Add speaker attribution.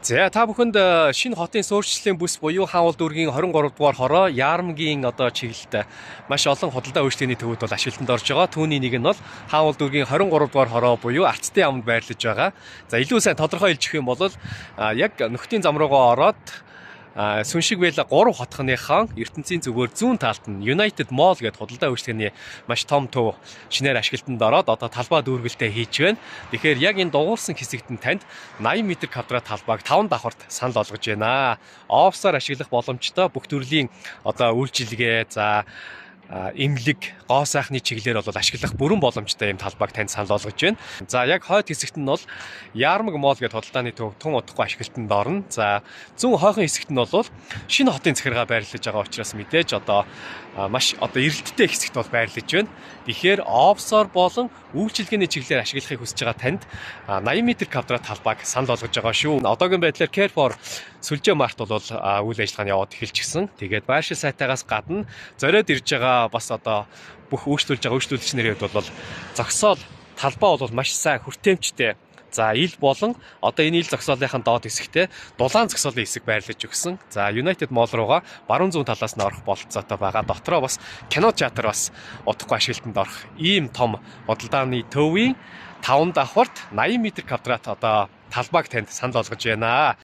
Speaker 1: За та бүхэнд шинэ хотын суурьшлийн бүс буюу Хаанвал дүүргийн 23 дугаар хороо Яармгийн чиглэлд маш олон худалдаа үйлчлэгээний төвүүд бол ашиглалтанд орж байгаа. Түүний нэг нь бол Хаанвал дүүргийн 23 дугаар хороо буюу Арцтай амд байрлаж байгаа. За илүү сайн тодорхой хэлж өгөх юм бол яг нөхдийн зам руугаа ороод Сүншиг Бэла 3 хотхныхаа ертөнцийн зүгээр зүүн талд нь United Mall гэдэг худалдаа үйлчлэгээний маш том төв шинээр ашиглалтанд ороод одоо талбай дүүргэлтээ хийж байна. Тэгэхээр яг энэ дугуурсан хэсэгт нь танд 80 м квадрат талбайг 5 давхарт санал болгож байна. Офсаар ашиглах боломжтой бүх төрлийн үйлчилгээ эмнэлэг, гоо сайхны чиглэлээр бол ашиглах бүрэн боломжтой юм талбайг танд санал болгож байна. За яг хойд хэсэгт нь бол Яармаг Мол гэдэг худалдааны төв тун удахгүй ашиглалтанд орно. За зүүн хойхон хэсэгт нь бол шинэ хотын захиргаа байрлаж байгаа учраас мэдээж маш эрэлттэй хэсэгт бол байрлаж байна. Тэгэхээр офсоор болон үйлчилгээний чиглэлээр ашиглахыг хүсэж байгаа танд 80 м квадрат талбайг санал болгож байгаа шүү. Одоогийн байдлаар Care for Сүлжээ март бол үйл ажиллагааны яваад эхэлчихсэн. Тэгээд байршил сайтаагаас гадна зориод ирж байгаа бас бүх үйлчлүүлж байгаа үйлчлүүлэгч нарын хувьд бол зогсоол талбай бол маш сайн хүртээмжтэй. За ил болон энэ ил зогсоолынхаа доод хэсэгтээ дулаан зогсоолын хэсэг байрлаж өгсөн. За United Mall руугаа баруун зүүн талаас нь орох бололцоотой байгаа. Дотроо бас кино театр бас удахгүй ашиглалтанд орох ийм том худалдааны төвийн 5 давхарт 80 м квадрат талбайг танд санал болгож байна.